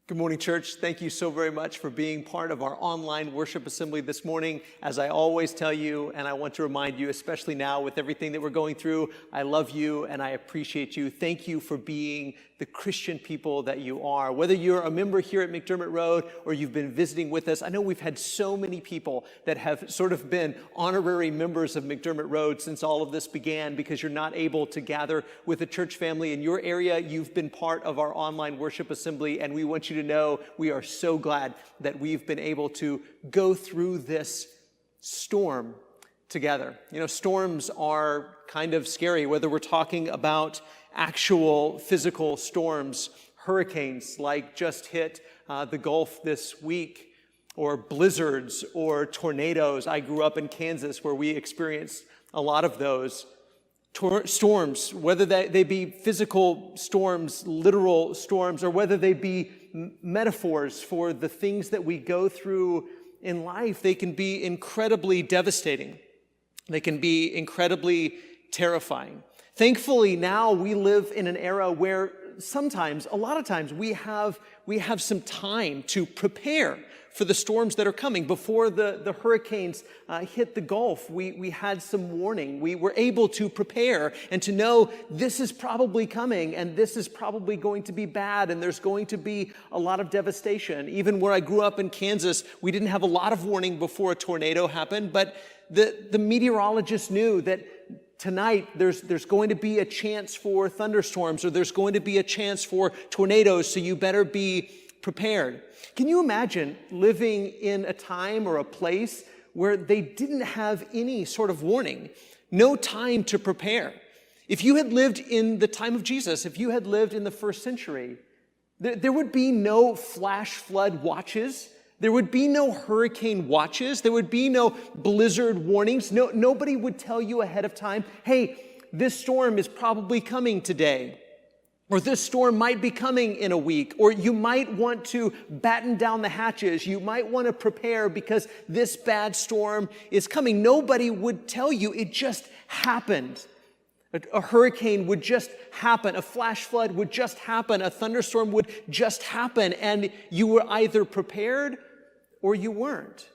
Good morning, church. Thank you so very much for being part of our online worship assembly this morning. As I always tell you, and I want to remind you, especially now with everything that we're going through, I love you and I appreciate you. Thank you for being the Christian people that you are. Whether you're a member here at McDermott Road or you've been visiting with us, I know we've had so many people that have sort of been honorary members of McDermott Road since all of this began because you're not able to gather with a church family in your area. You've been part of our online worship assembly, and we want you to know we are so glad that we've been able to go through this storm together. You know, storms are kind of scary, whether we're talking about actual physical storms, hurricanes like just hit the Gulf this week, or blizzards or tornadoes. I grew up in Kansas where we experienced a lot of those. Storms, whether they be physical storms, literal storms, or whether they be metaphors for the things that we go through in life, they can be incredibly devastating. They can be incredibly terrifying. Thankfully, now we live in an era where a lot of times, we have some time to prepare for the storms that are coming. Before the hurricanes hit the Gulf, we had some warning. We were able to prepare and to know this is probably coming and this is probably going to be bad and there's going to be a lot of devastation. Even where I grew up in Kansas, we didn't have a lot of warning before a tornado happened, but the meteorologists knew that tonight, there's going to be a chance for thunderstorms, or there's going to be a chance for tornadoes, so you better be prepared. Can you imagine living in a time or a place where they didn't have any sort of warning, no time to prepare? If you had lived in the time of Jesus, if you had lived in the first century, there would be no flash flood watches. There would be no hurricane watches. There would be no blizzard warnings. Nobody would tell you ahead of time, hey, this storm is probably coming today. Or this storm might be coming in a week. Or you might want to batten down the hatches. You might want to prepare because this bad storm is coming. Nobody would tell you. It just happened. A hurricane would just happen. A flash flood would just happen. A thunderstorm would just happen. And you were either prepared or you weren't.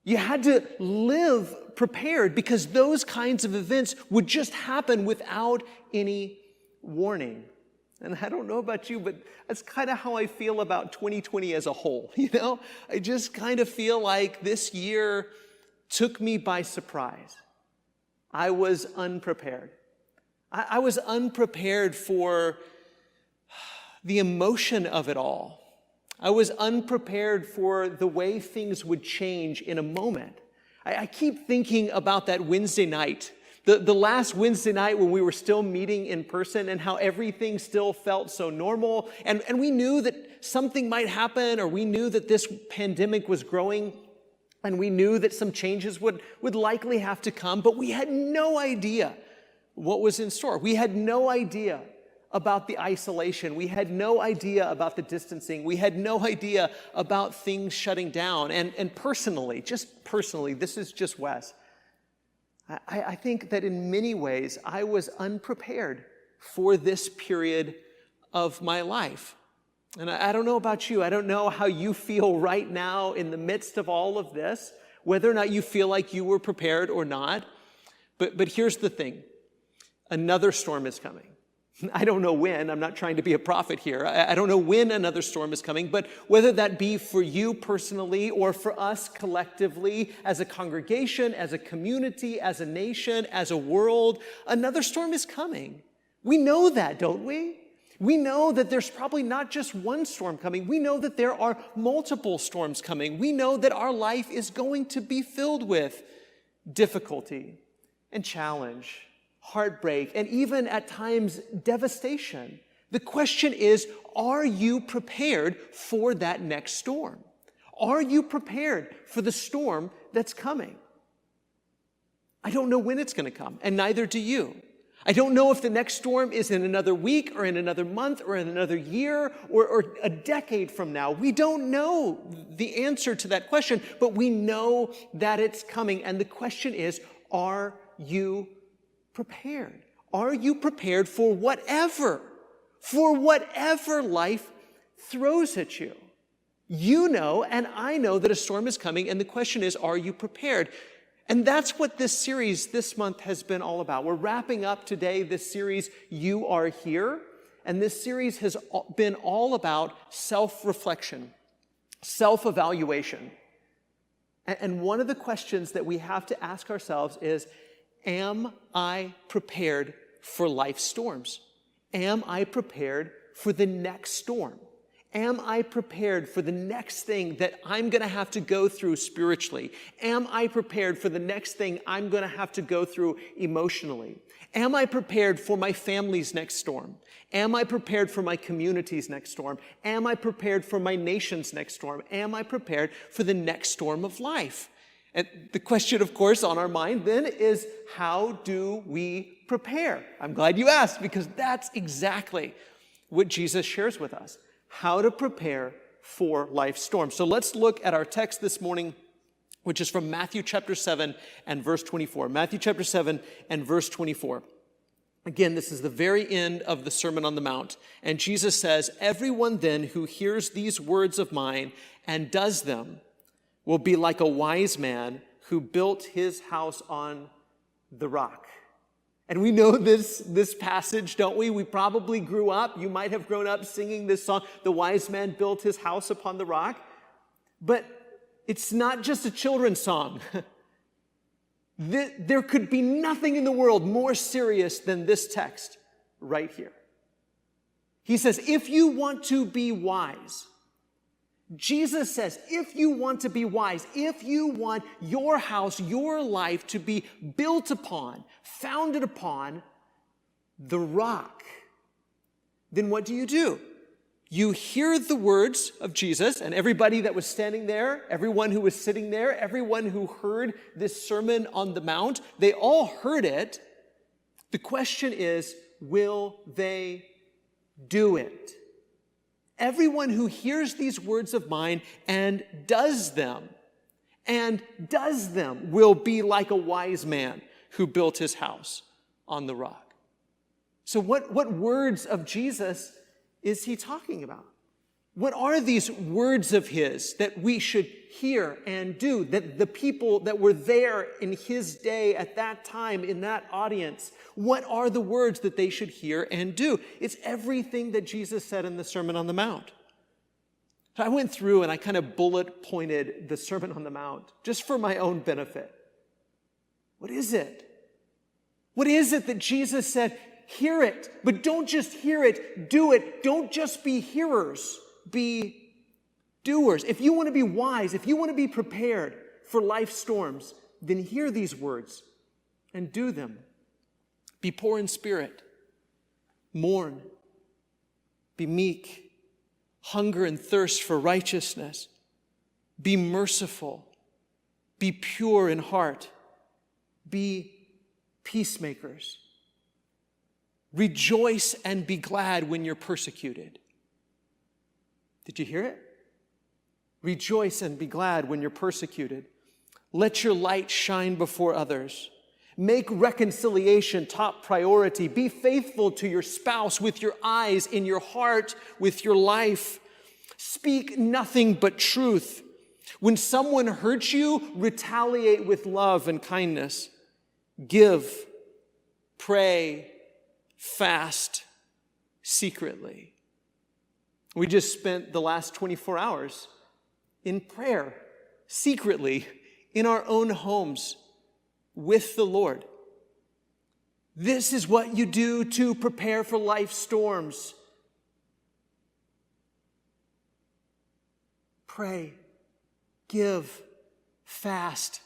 You had to live prepared because those kinds of events would just happen without any warning. And I don't know about you, but that's kind of how I feel about 2020 as a whole. You know, I just kind of feel like this year took me by surprise. I was unprepared. I was unprepared for the emotion of it all. I was unprepared for the way things would change in a moment. I keep thinking about that Wednesday night, the last Wednesday night when we were still meeting in person and how everything still felt so normal. And we knew that something might happen, or we knew that this pandemic was growing, and we knew that some changes would likely have to come, but we had no idea what was in store. We had no idea about the isolation. We had no idea about the distancing. We had no idea about things shutting down. And personally, this is just Wes. I think that in many ways, I was unprepared for this period of my life. And I don't know about you. I don't know how you feel right now in the midst of all of this, whether or not you feel like you were prepared or not. But here's the thing. Another storm is coming. I don't know when. I'm not trying to be a prophet here. I don't know when another storm is coming, but whether that be for you personally or for us collectively as a congregation, as a community, as a nation, as a world, another storm is coming. We know that, don't we? We know that there's probably not just one storm coming. We know that there are multiple storms coming. We know that our life is going to be filled with difficulty and challenge, heartbreak, and even at times devastation. The question is, are you prepared for that next storm? Are you prepared for the storm that's coming? I don't know when it's going to come, and neither do you. I don't know if the next storm is in another week or in another month or in another year or a decade from now. We don't know the answer to that question, but we know that it's coming. And the question is, are you prepared? Are you prepared for whatever life throws at you? You know, and I know that a storm is coming, and the question is, are you prepared? And that's what this series this month has been all about. We're wrapping up today this series, You Are Here, and this series has been all about self-reflection, self-evaluation. And one of the questions that we have to ask ourselves is, am I prepared for life's storms? Am I prepared for the next storm? Am I prepared for the next thing that I'm going to have to go through spiritually? Am I prepared for the next thing I'm going to have to go through emotionally? Am I prepared for my family's next storm? Am I prepared for my community's next storm? Am I prepared for my nation's next storm? Am I prepared for the next storm of life? And the question, of course, on our mind then is, how do we prepare? I'm glad you asked, because that's exactly what Jesus shares with us. How to prepare for life's storm. So let's look at our text this morning, which is from Matthew chapter 7 and verse 24. Matthew chapter 7 and verse 24. Again, this is the very end of the Sermon on the Mount. And Jesus says, "Everyone then who hears these words of mine and does them will be like a wise man who built his house on the rock." And we know this passage, don't we? We probably grew up, you might have grown up singing this song, "The wise man built his house upon the rock." But it's not just a children's song. There could be nothing in the world more serious than this text right here. He says, if you want to be wise, Jesus says, if you want to be wise, if you want your house, your life to be built upon, founded upon the rock, then what do? You hear the words of Jesus, and everybody that was standing there, everyone who was sitting there, everyone who heard this Sermon on the Mount, they all heard it. The question is, will they do it? Everyone who hears these words of mine and does them will be like a wise man who built his house on the rock. So what words of Jesus is he talking about? What are these words of his that we should hear and do, that the people that were there in his day at that time, in that audience, what are the words that they should hear and do? It's everything that Jesus said in the Sermon on the Mount. So I went through and I kind of bullet pointed the Sermon on the Mount just for my own benefit. What is it? What is it that Jesus said? Hear it, but don't just hear it, do it. Don't just be hearers, be doers. If you want to be wise, if you want to be prepared for life's storms, then hear these words and do them. Be poor in spirit, mourn, be meek, hunger and thirst for righteousness, be merciful, be pure in heart, be peacemakers. Rejoice and be glad when you're persecuted. Did you hear it? Rejoice and be glad when you're persecuted. Let your light shine before others. Make reconciliation top priority. Be faithful to your spouse with your eyes, in your heart, with your life. Speak nothing but truth. When someone hurts you, retaliate with love and kindness. Give, pray, fast secretly. We just spent the last 24 hours in prayer, secretly, in our own homes, with the Lord. This is what you do to prepare for life's storms. Pray, give, fast.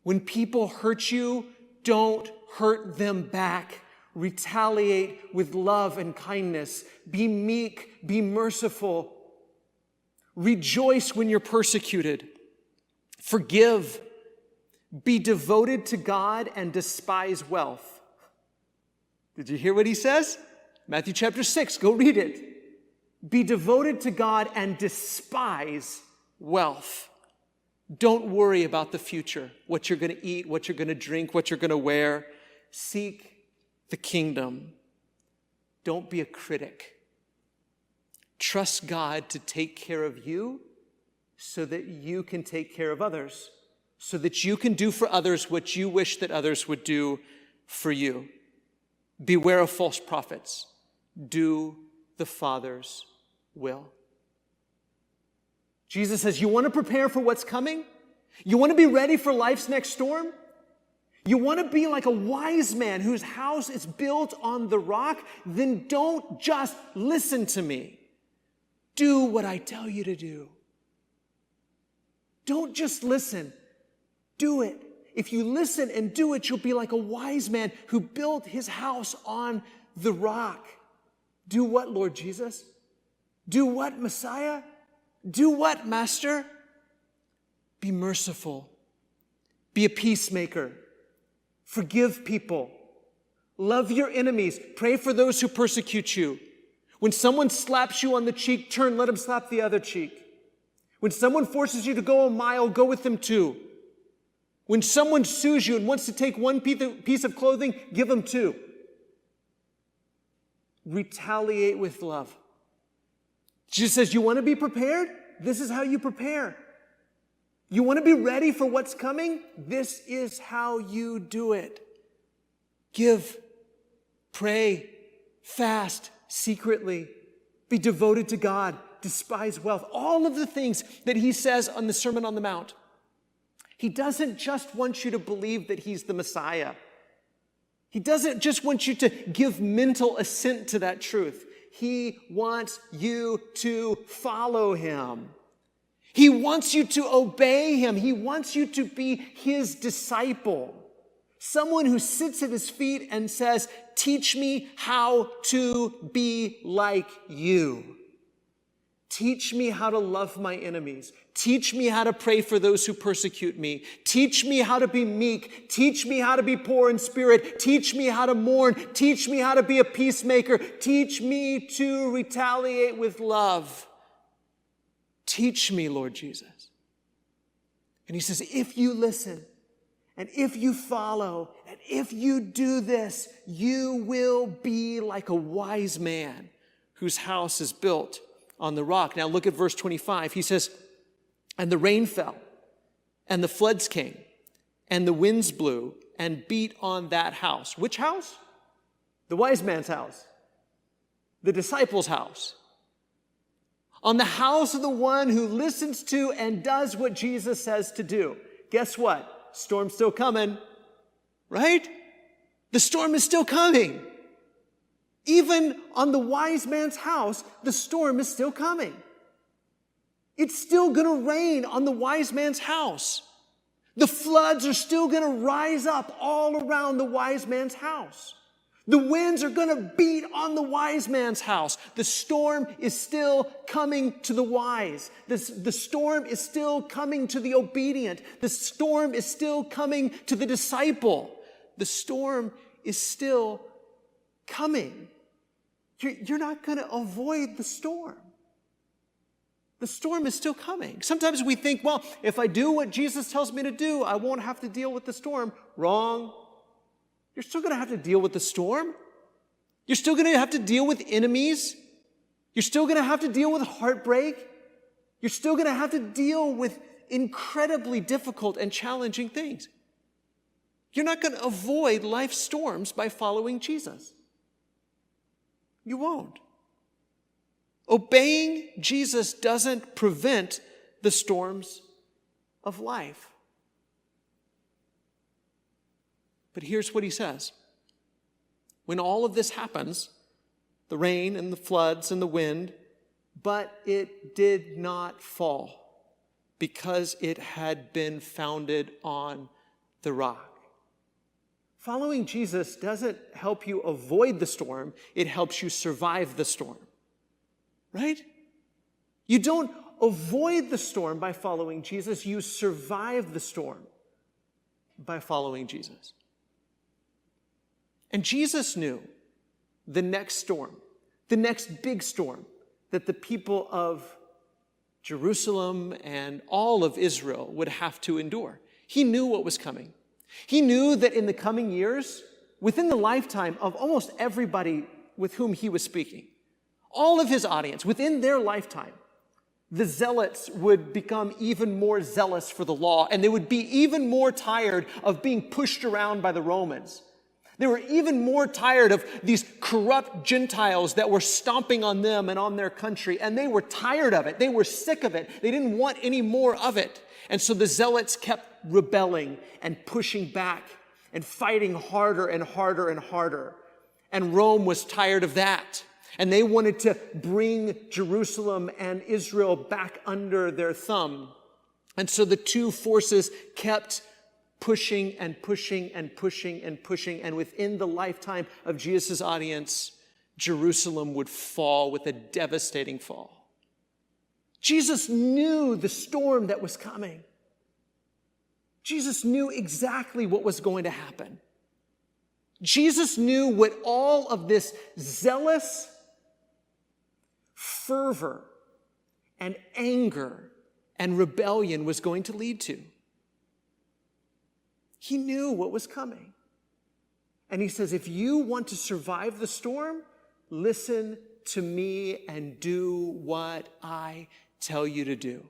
When people hurt you, don't hurt them back. Retaliate with love and kindness. Be meek, be merciful. Rejoice when you're persecuted. Forgive. Be devoted to God and despise wealth. Did you hear what he says? Matthew chapter 6, go read it. Be devoted to God and despise wealth. Don't worry about the future, what you're going to eat, what you're going to drink, what you're going to wear. Seek the kingdom. Don't be a critic. Trust God to take care of you so that you can take care of others, so that you can do for others what you wish that others would do for you. Beware of false prophets. Do the Father's will. Jesus says, you want to prepare for what's coming? You want to be ready for life's next storm? You want to be like a wise man whose house is built on the rock? Then don't just listen to me. Do what I tell you to do. Don't just listen. Do it. If you listen and do it, you'll be like a wise man who built his house on the rock. Do what, Lord Jesus? Do what, Messiah? Do what, Master? Be merciful. Be a peacemaker. Forgive people. Love your enemies. Pray for those who persecute you. When someone slaps you on the cheek, turn, let them slap the other cheek. When someone forces you to go a mile, go with them 2. When someone sues you and wants to take one piece of clothing, give them 2. Retaliate with love. Jesus says, you want to be prepared? This is how you prepare. You want to be ready for what's coming? This is how you do it. Give, pray, fast, secretly, be devoted to God, despise wealth. All of the things that he says on the Sermon on the Mount. He doesn't just want you to believe that he's the Messiah. He doesn't just want you to give mental assent to that truth. He wants you to follow him. He wants you to obey him. He wants you to be his disciple. Someone who sits at his feet and says, teach me how to be like you. Teach me how to love my enemies. Teach me how to pray for those who persecute me. Teach me how to be meek. Teach me how to be poor in spirit. Teach me how to mourn. Teach me how to be a peacemaker. Teach me to retaliate with love. Teach me, Lord Jesus. And he says, if you listen, and if you follow, and if you do this, you will be like a wise man whose house is built on the rock. Now look at verse 25. He says, and the rain fell, and the floods came, and the winds blew and beat on that house. Which house? The wise man's house. The disciples' house. On the house of the one who listens to and does what Jesus says to do. Guess what? Storm's still coming, right? The storm is still coming. Even on the wise man's house, the storm is still coming. It's still going to rain on the wise man's house. The floods are still going to rise up all around the wise man's house. The winds are going to beat on the wise man's house. The storm is still coming to the wise. The storm is still coming to the obedient. The storm is still coming to the disciple. The storm is still coming. You're not going to avoid the storm. The storm is still coming. Sometimes we think, well, if I do what Jesus tells me to do, I won't have to deal with the storm. Wrong. You're still going to have to deal with the storm. You're still going to have to deal with enemies. You're still going to have to deal with heartbreak. You're still going to have to deal with incredibly difficult and challenging things. You're not going to avoid life's storms by following Jesus. You won't. Obeying Jesus doesn't prevent the storms of life. But here's what he says. When all of this happens, the rain and the floods and the wind, but it did not fall because it had been founded on the rock. Following Jesus doesn't help you avoid the storm. It helps you survive the storm. Right? You don't avoid the storm by following Jesus. You survive the storm by following Jesus. And Jesus knew the next storm, the next big storm that the people of Jerusalem and all of Israel would have to endure. He knew what was coming. He knew that in the coming years, within the lifetime of almost everybody with whom he was speaking, all of his audience, within their lifetime, the zealots would become even more zealous for the law, and they would be even more tired of being pushed around by the Romans. They were even more tired of these corrupt Gentiles that were stomping on them and on their country, and they were tired of it. They were sick of it. They didn't want any more of it. And so the zealots kept rebelling and pushing back and fighting harder and harder and harder. And Rome was tired of that. And they wanted to bring Jerusalem and Israel back under their thumb. And so the two forces kept pushing and pushing and pushing and pushing. And within the lifetime of Jesus' audience, Jerusalem would fall with a devastating fall. Jesus knew the storm that was coming. Jesus knew exactly what was going to happen. Jesus knew what all of this zealous fervor and anger and rebellion was going to lead to. He knew what was coming. And he says, if you want to survive the storm, listen to me and do what I tell you to do.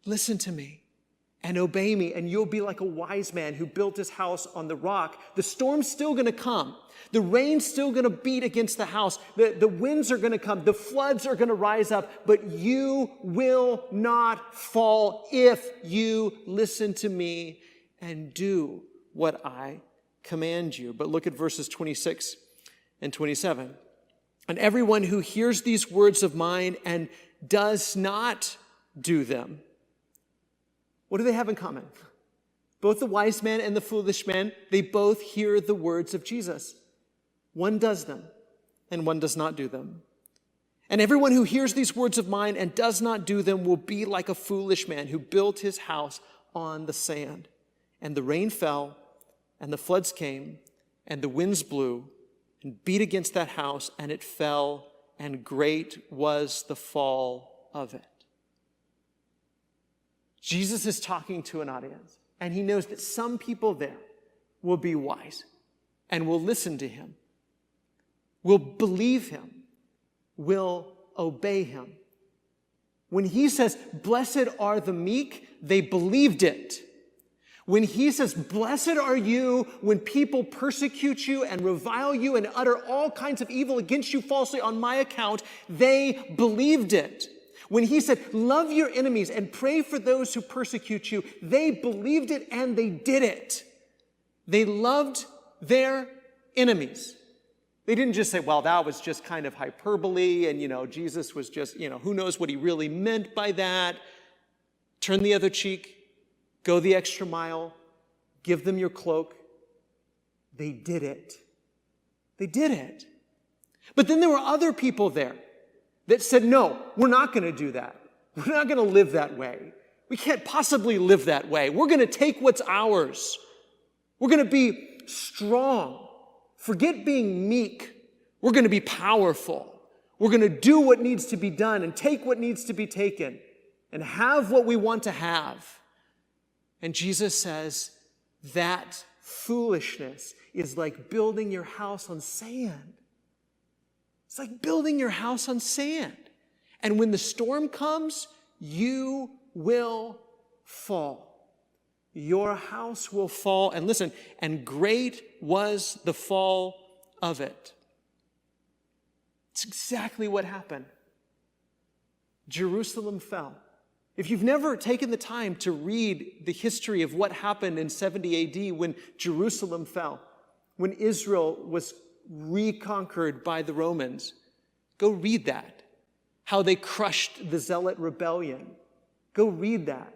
Listen to me and obey me, and you'll be like a wise man who built his house on the rock. The storm's still going to come. The rain's still going to beat against the house. The winds are going to come. The floods are going to rise up. But you will not fall if you listen to me and do what I command you. But look at verses 26 and 27. And everyone who hears these words of mine and does not do them. What do they have in common? Both the wise man and the foolish man, they both hear the words of Jesus. One does them, and one does not do them. And everyone who hears these words of mine and does not do them will be like a foolish man who built his house on the sand. And the rain fell, and the floods came, and the winds blew, and beat against that house, and it fell, and great was the fall of it. Jesus is talking to an audience, and he knows that some people there will be wise and will listen to him, will believe him, will obey him. When he says, blessed are the meek, they believed it. When he says, blessed are you when people persecute you and revile you and utter all kinds of evil against you falsely on my account, they believed it. When he said, love your enemies and pray for those who persecute you, they believed it and they did it. They loved their enemies. They didn't just say, well, that was just kind of hyperbole and, Jesus was just, who knows what he really meant by that. Turn the other cheek, go the extra mile, give them your cloak. They did it. They did it. But then there were other people there that said, no, we're not going to do that. We're not going to live that way. We can't possibly live that way. We're going to take what's ours. We're going to be strong. Forget being meek. We're going to be powerful. We're going to do what needs to be done and take what needs to be taken and have what we want to have. And Jesus says that foolishness is like building your house on sand. It's like building your house on sand. And when the storm comes, you will fall. Your house will fall. And listen, and great was the fall of it. It's exactly what happened. Jerusalem fell. If you've never taken the time to read the history of what happened in 70 AD when Jerusalem fell, when Israel was reconquered by the Romans, go read that. How they crushed the zealot rebellion. Go read that.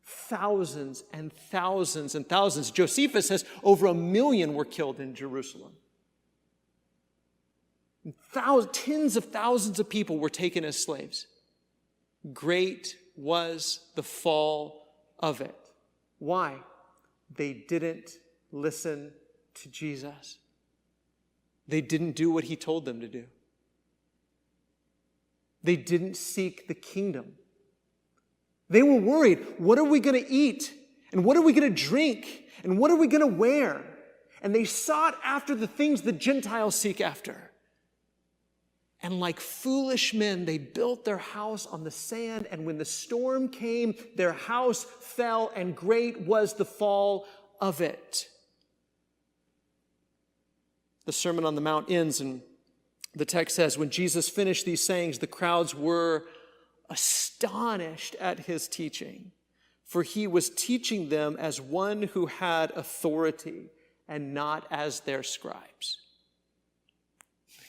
Thousands and thousands and thousands. Josephus says over 1 million were killed in Jerusalem. Tens of thousands of people were taken as slaves. Great was the fall of it. Why? They didn't listen to Jesus. They didn't do what he told them to do. They didn't seek the kingdom. They were worried, what are we going to eat? And what are we going to drink? And what are we going to wear? And they sought after the things the Gentiles seek after. And like foolish men, they built their house on the sand, and when the storm came, their house fell, and great was the fall of it. The Sermon on the Mount ends, and the text says, when Jesus finished these sayings, the crowds were astonished at his teaching, for he was teaching them as one who had authority and not as their scribes.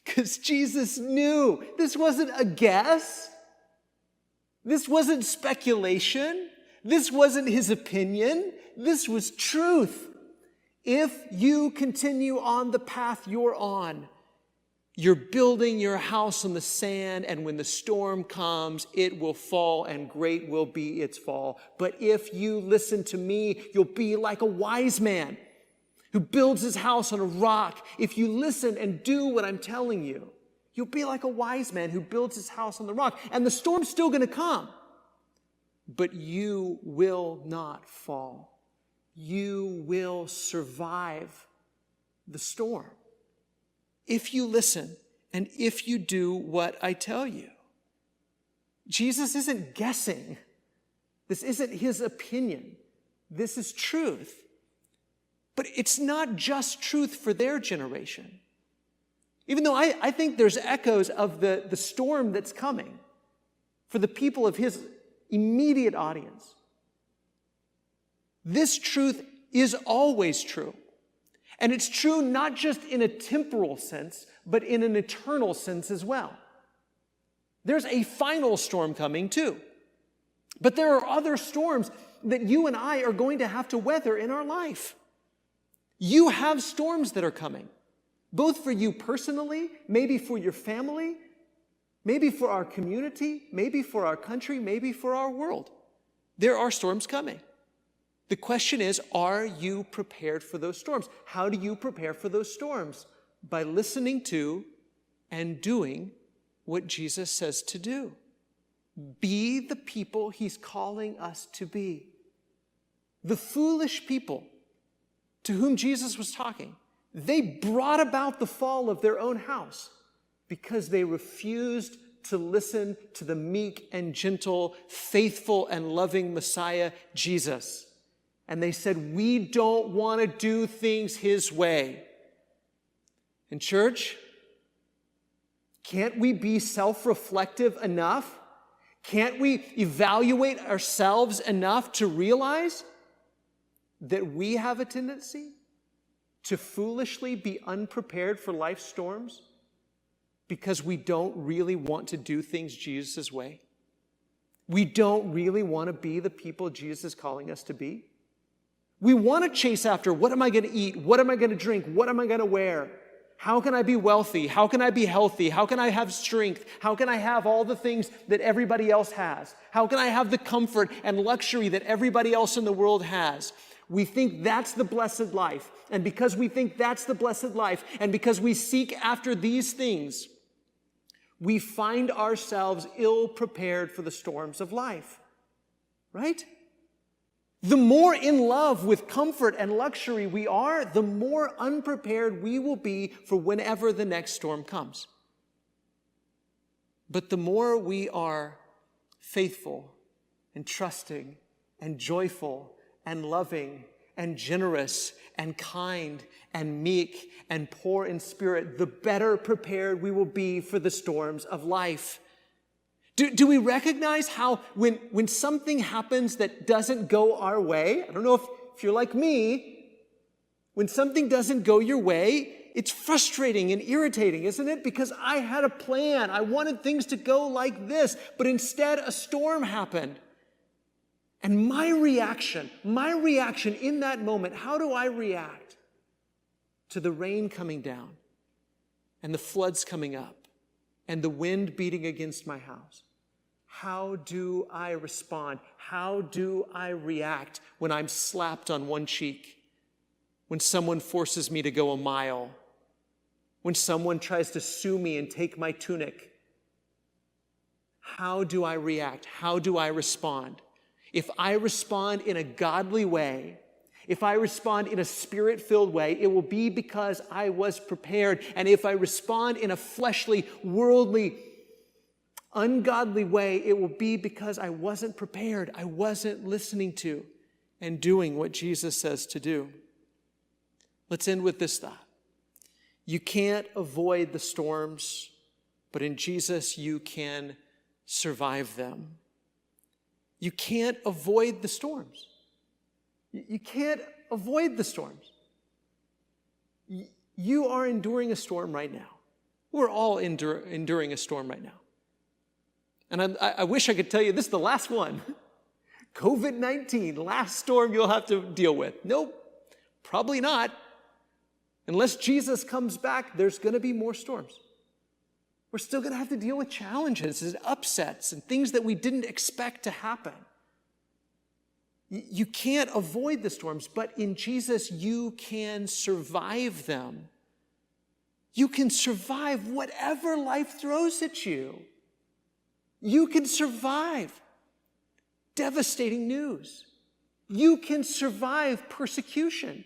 Because Jesus knew this wasn't a guess. This wasn't speculation. This wasn't his opinion. This was truth. If you continue on the path you're on, you're building your house on the sand, and when the storm comes, it will fall, and great will be its fall. But if you listen to me, you'll be like a wise man who builds his house on a rock. If you listen and do what I'm telling you, you'll be like a wise man who builds his house on the rock. And the storm's still going to come, but you will not fall. You will survive the storm if you listen and if you do what I tell you. Jesus isn't guessing. This isn't his opinion. This is truth. But it's not just truth for their generation. Even though I think there's echoes of the storm that's coming for the people of his immediate audience. This truth is always true. And it's true not just in a temporal sense, but in an eternal sense as well. There's a final storm coming too. But there are other storms that you and I are going to have to weather in our life. You have storms that are coming, both for you personally, maybe for your family, maybe for our community, maybe for our country, maybe for our world. There are storms coming. The question is, are you prepared for those storms? How do you prepare for those storms? By listening to and doing what Jesus says to do. Be the people he's calling us to be. The foolish people to whom Jesus was talking, they brought about the fall of their own house because they refused to listen to the meek and gentle, faithful and loving Messiah, Jesus. And they said, we don't want to do things his way. And church, can't we be self-reflective enough? Can't we evaluate ourselves enough to realize that we have a tendency to foolishly be unprepared for life's storms because we don't really want to do things Jesus' way? We don't really want to be the people Jesus is calling us to be. We want to chase after, what am I going to eat? What am I going to drink? What am I going to wear? How can I be wealthy? How can I be healthy? How can I have strength? How can I have all the things that everybody else has? How can I have the comfort and luxury that everybody else in the world has? We think that's the blessed life. And because we think that's the blessed life, and because we seek after these things, we find ourselves ill-prepared for the storms of life. Right? The more in love with comfort and luxury we are, the more unprepared we will be for whenever the next storm comes. But the more we are faithful and trusting and joyful and loving and generous and kind and meek and poor in spirit, the better prepared we will be for the storms of life. Do we recognize how when something happens that doesn't go our way, I don't know if you're like me, when something doesn't go your way, it's frustrating and irritating, isn't it? Because I had a plan. I wanted things to go like this, but instead a storm happened. And my reaction in that moment, how do I react to the rain coming down and the floods coming up and the wind beating against my house? How do I respond? How do I react when I'm slapped on one cheek? When someone forces me to go a mile? When someone tries to sue me and take my tunic? How do I react? How do I respond? If I respond in a godly way, If I respond in a spirit-filled way, it will be because I was prepared. And if I respond in a fleshly, worldly, ungodly way, it will be because I wasn't prepared. I wasn't listening to and doing what Jesus says to do. Let's end with this thought. You can't avoid the storms, but in Jesus you can survive them. You can't avoid the storms. You can't avoid the storms. You are enduring a storm right now. We're all enduring a storm right now. And I wish I could tell you this is the last one. COVID-19, last storm you'll have to deal with. Nope, probably not. Unless Jesus comes back, there's going to be more storms. We're still going to have to deal with challenges and upsets and things that we didn't expect to happen. You can't avoid the storms, but in Jesus, you can survive them. You can survive whatever life throws at you. You can survive devastating news. You can survive persecution.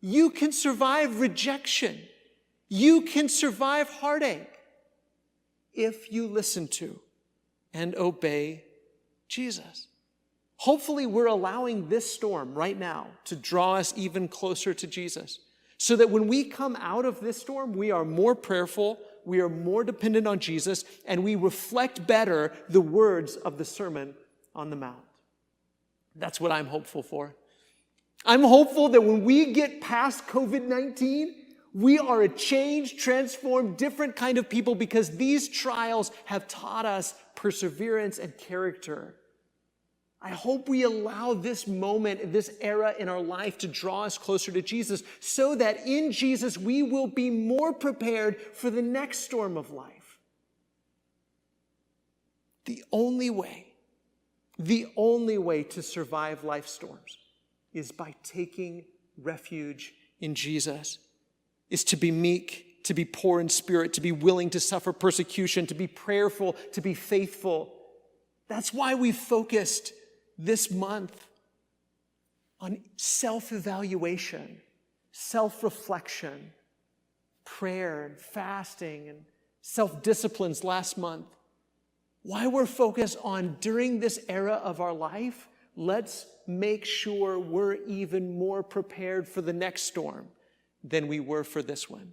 You can survive rejection. You can survive heartache if you listen to and obey Jesus. Hopefully, we're allowing this storm right now to draw us even closer to Jesus, so that when we come out of this storm, we are more prayerful, we are more dependent on Jesus, and we reflect better the words of the Sermon on the Mount. That's what I'm hopeful for. I'm hopeful that when we get past COVID-19, we are a changed, transformed, different kind of people, because these trials have taught us perseverance and character. I hope we allow this moment, this era in our life to draw us closer to Jesus, so that in Jesus we will be more prepared for the next storm of life. The only way to survive life's storms is by taking refuge in Jesus, is to be meek, to be poor in spirit, to be willing to suffer persecution, to be prayerful, to be faithful. That's why we focused this month on self-evaluation, self-reflection, prayer and fasting and self-disciplines last month. Why we're focused on, during this era of our life, let's make sure we're even more prepared for the next storm than we were for this one.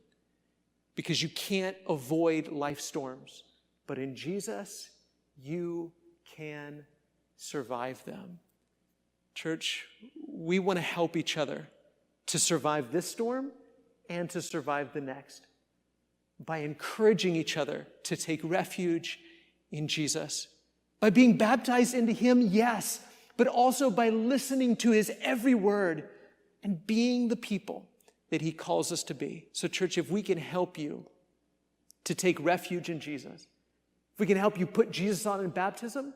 Because you can't avoid life storms, but in Jesus, you can survive them. Church, we want to help each other to survive this storm and to survive the next by encouraging each other to take refuge in Jesus, by being baptized into him, yes, but also by listening to his every word and being the people that he calls us to be. So church, if we can help you to take refuge in Jesus, if we can help you put Jesus on in baptism,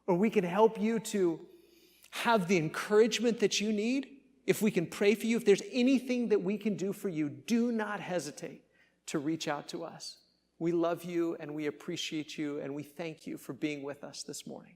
or we can help you to have the encouragement that you need, if we can pray for you, if there's anything that we can do for you, do not hesitate to reach out to us. We love you and we appreciate you and we thank you for being with us this morning.